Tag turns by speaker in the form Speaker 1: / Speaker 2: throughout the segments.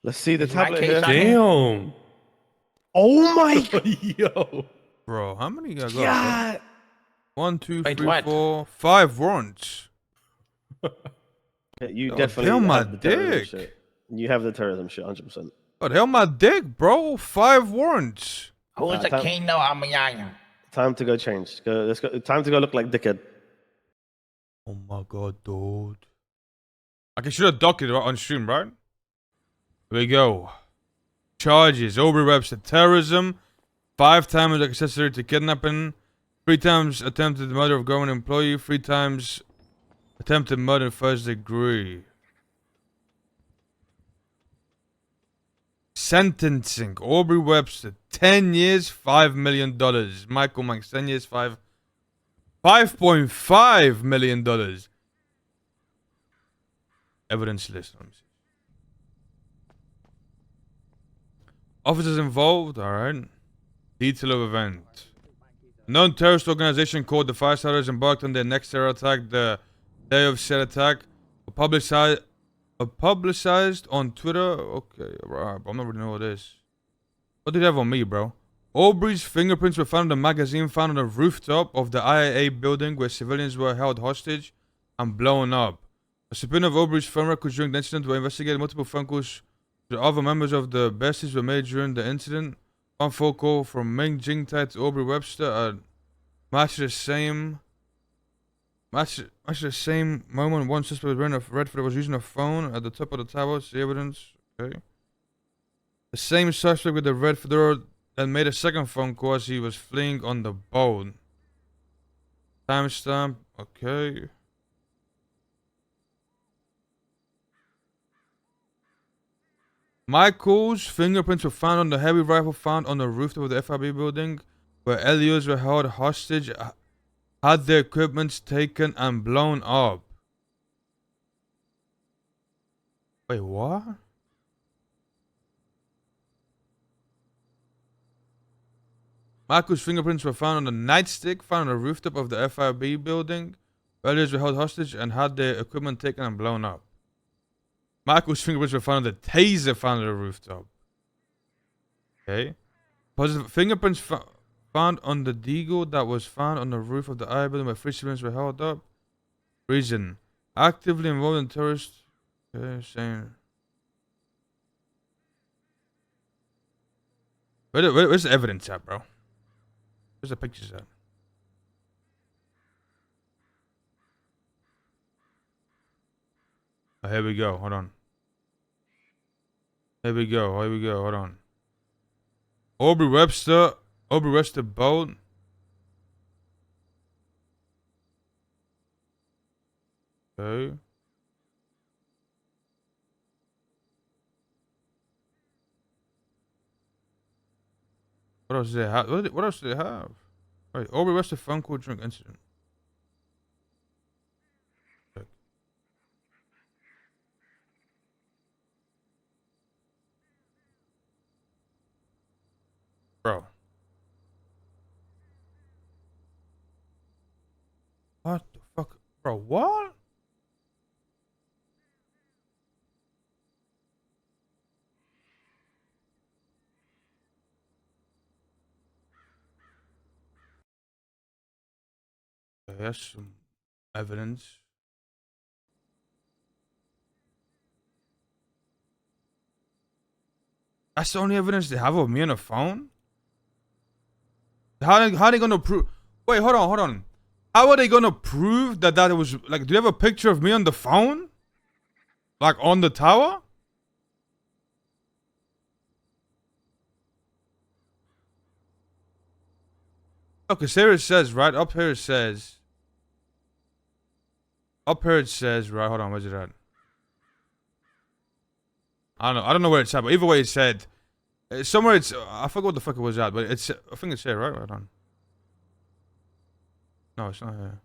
Speaker 1: Let's see the
Speaker 2: Is my
Speaker 1: tablet
Speaker 2: case
Speaker 1: here.
Speaker 2: on here?
Speaker 3: Damn.
Speaker 1: Oh my
Speaker 3: Yo.
Speaker 4: Bro, how many I got, bro?
Speaker 1: god!
Speaker 4: 1, 2,
Speaker 2: Wait,
Speaker 4: 3,
Speaker 2: what?
Speaker 4: 4, 5 warrants.
Speaker 1: Yeah, you
Speaker 4: Oh,
Speaker 1: definitely
Speaker 4: damn my
Speaker 1: have the terrorism
Speaker 4: dick.
Speaker 1: shit. You have the terrorism shit, 100%.
Speaker 4: Oh, the hell my dick, bro. 5 warrants.
Speaker 2: Who's the king now? Amayaya.
Speaker 1: Time to go change. Go, let's go. Time to go look like dickhead.
Speaker 4: Oh my god, dude. I should have docked it on stream, right? Here we go. Charges. Aubrey Webster. Terrorism. 5 times accessory to kidnapping. 3 times attempted murder of government employee. 3 times attempted murder first degree. Sentencing. Aubrey Webster. 10 years, $5 million. Michael Manx. 10 years, $5.5 million. Evidence list. Let me see. Officers involved. Alright. Detail of event. Known terrorist organization called the Firefighters embarked on their next terror attack the day of said attack. Publicized on Twitter. Okay, right. I'm not really know what it is. What did they have on me, bro? Aubrey's fingerprints were found in a magazine found on the rooftop of the IAA building where civilians were held hostage and blown up. A subpoena of Aubrey's phone records during the incident were investigated. Multiple phone calls to other members of the besties were made during the incident. One phone call from Ming Jingtai to Aubrey Webster matched the same moment. One suspect was wearing a red flag was using a phone at the top of the tower. See evidence. Okay. The same suspect with the red fedora then made a second phone call as he was fleeing on the boat. Timestamp. Okay. Michael's fingerprints were found on the heavy rifle found on the rooftop of the FIB building where LEOs were held hostage, had their equipment taken and blown up. Wait, what? Michael's fingerprints were found on the nightstick found on the rooftop of the FIB building where LEOs were held hostage and had their equipment taken and blown up. Michael's fingerprints were found on the taser found on the rooftop. Okay. Positive fingerprints found on the deagle that was found on the roof of the I building where 3 civilians were held up. Reason. Actively involved in terrorist. Okay, saying. Where's the evidence at, bro? Where's the pictures at? Oh, here we go. Hold on. Here we go. Hold on. Aubrey Webster boat. Okay. What else do they have? What else do they have? Right. Aubrey Webster phone call drunk incident. Okay. Bro. What the fuck? Bro, what? Okay, that's some evidence. That's the only evidence they have of me on the phone? How are they gonna prove? Wait, hold on. How are they gonna prove that was like? Do you have a picture of me on the phone? Like on the tower? Okay, so it says right up here. It says. Up here it says right. Hold on, where's it at? I don't know where it's at, but either way it said. Somewhere it's. I forgot what the fuck it was at, but it's. I think it's here, right? Hold on. No, it's not here.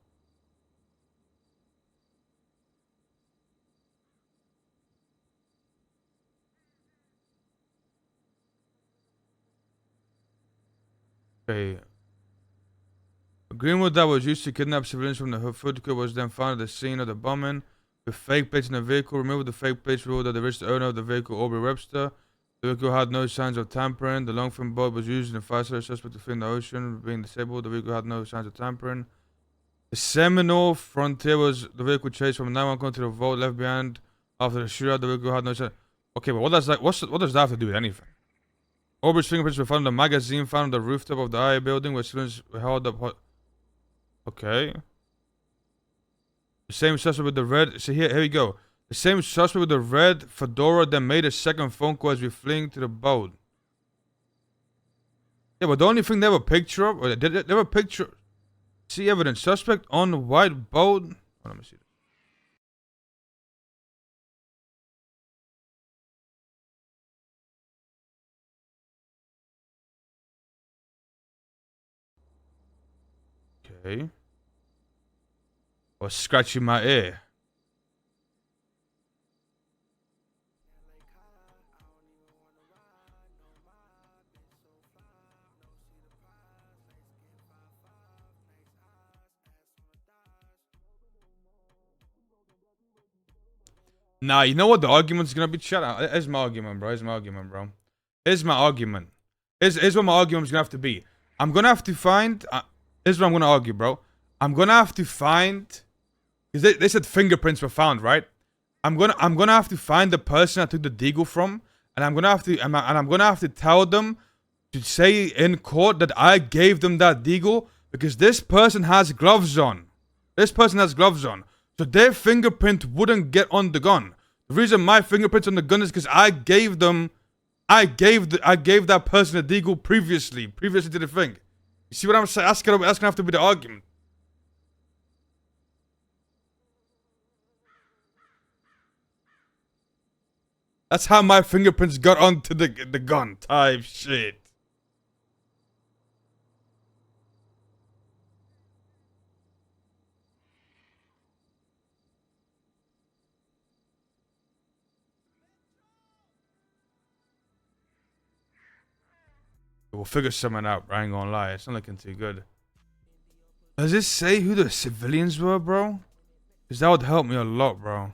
Speaker 4: Okay. A greenwood that was used to kidnap civilians from the food court was then found at the scene of the bombing. The fake plates in the vehicle. Remember the fake plates rule that the registered owner of the vehicle, Aubrey Webster. The vehicle had no signs of tampering. The long-fin boat was used in a fire suspect to flee in the ocean, being disabled. The vehicle had no signs of tampering. The Seminole Frontier was the vehicle chased from 911 to the vault left behind after the shootout. The vehicle had no signs. Okay, but what does that have to do with anything? Aubrey's fingerprints were found in the magazine found on the rooftop of the IA building where students were held up. Okay. The same suspect with the red. So here we go. The same suspect with the red fedora then made a second phone call as we fleeing to the boat. Yeah, but the only thing they have a picture of, or they have a picture. See evidence. Suspect on white boat. Oh, let me see. Okay. Or scratching my ear. Nah, you know what the argument's gonna be? Shut up. Here's my argument, bro. Here's my argument, bro. Here's my argument. Here's what my argument's gonna have to be. I'm gonna have to find. Here's what I'm gonna argue, bro. I'm gonna have to find. Because they said fingerprints were found, right? I'm gonna have to find the person I took the deagle from, and I'm gonna have to tell them to say in court that I gave them that deagle because this person has gloves on. This person has gloves on. So their fingerprint wouldn't get on the gun. The reason my fingerprint's on the gun is because I gave that person a deagle previously to the thing. You see what I'm saying? That's gonna have to be the argument. That's how my fingerprints got onto the gun type shit. We'll figure something out, I ain't gonna lie. It's not looking too good. Does it say who the civilians were, bro? Because that would help me a lot, bro.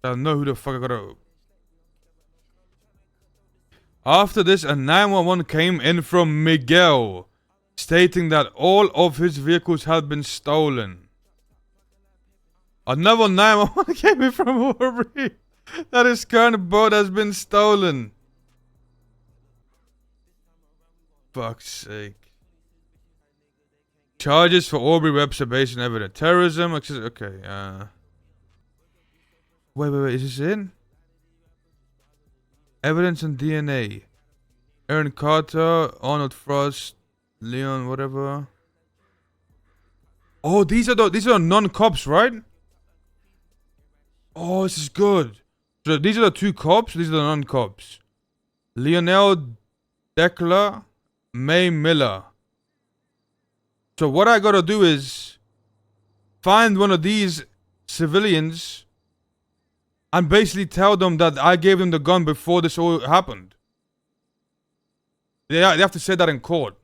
Speaker 4: I know who the fuck I gotta... After this, a 911 came in from Miguel, stating that all of his vehicles had been stolen. Another 911 came in from Aubrey that his current boat has been stolen. Fuck's sake. Charges for Aubrey Webster based on evidence. Terrorism, okay, Wait, is this in? Evidence and DNA. Aaron Carter, Arnold Frost, Leon, whatever. Oh, these are non-cops, right? Oh, this is good. So these are the two cops, these are the non-cops. Lionel Deckler, May Miller. So what I gotta do is find one of these civilians and basically tell them that I gave them the gun before this all happened. They have to say that in court.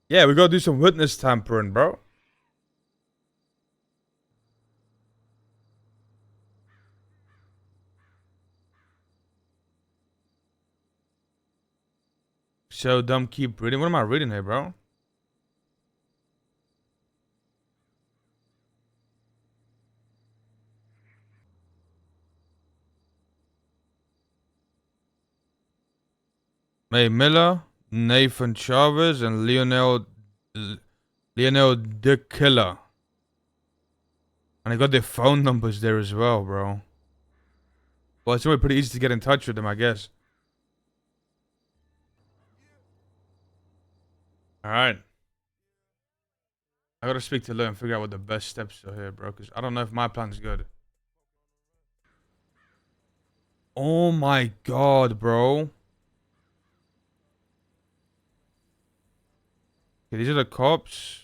Speaker 4: Yeah, we gotta do some witness tampering, bro. So dumb, keep reading. What am I reading here, bro? May Miller, Nathan Chavez, and Lionel the Killer. And I got their phone numbers there as well, bro. Well, it's really pretty easy to get in touch with them, I guess. Alright. I gotta speak to Lou and figure out what the best steps are here, bro. Because I don't know if my plan's good. Oh my god, bro. Okay, these are the cops.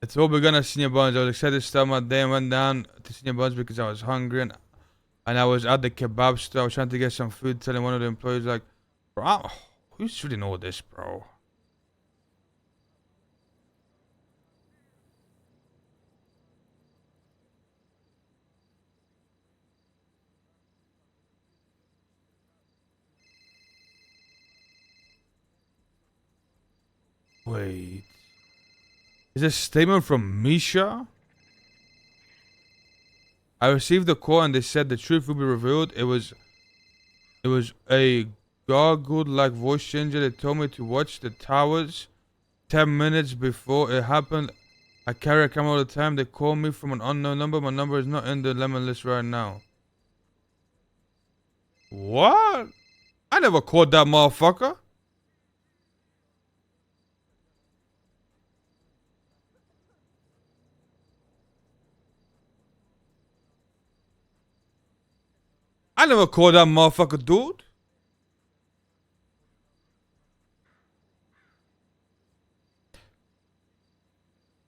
Speaker 4: It's all begun at Senior Buns. I was excited to start my day and went down to Senior Buns because I was hungry and I was at the kebab store. I was trying to get some food, telling one of the employees like, bro, who's reading all this, bro? Wait. Is a statement from Misha? I received a call and they said the truth will be revealed. It was a gargled-like voice changer that told me to watch the towers. 10 minutes before it happened, I carry a camera all the time. They call me from an unknown number. My number is not in the lemon list right now. What? I never called that motherfucker. I never called that motherfucker, dude.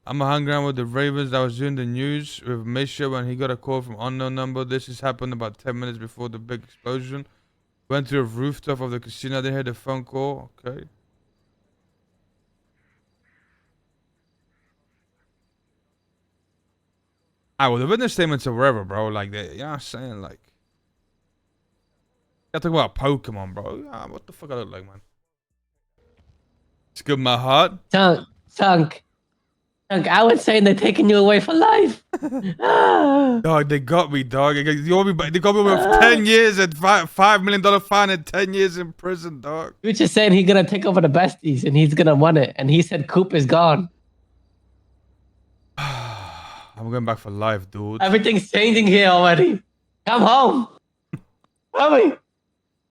Speaker 4: I'm hanging around with the Ravens. I was doing the news with Misha when he got a call from unknown number. This has happened about 10 minutes before the big explosion. Went to the rooftop of the casino. I didn't hear the phone call. Okay. Well, the witness statements are wherever, bro. Like, you know what I'm saying? Like, I talk about Pokemon, bro. What the fuck I look like, man? It's good, my heart.
Speaker 3: Tunk, I was saying they're taking you away for life.
Speaker 4: Dog, they got me, dog. They got me with 10 years and $5 million fine and 10 years in prison, dog.
Speaker 3: You were just saying he's gonna take over the besties and he's gonna win it, and he said Coop is gone.
Speaker 4: I'm going back for life, dude.
Speaker 3: Everything's changing here already. Come home. Hurry.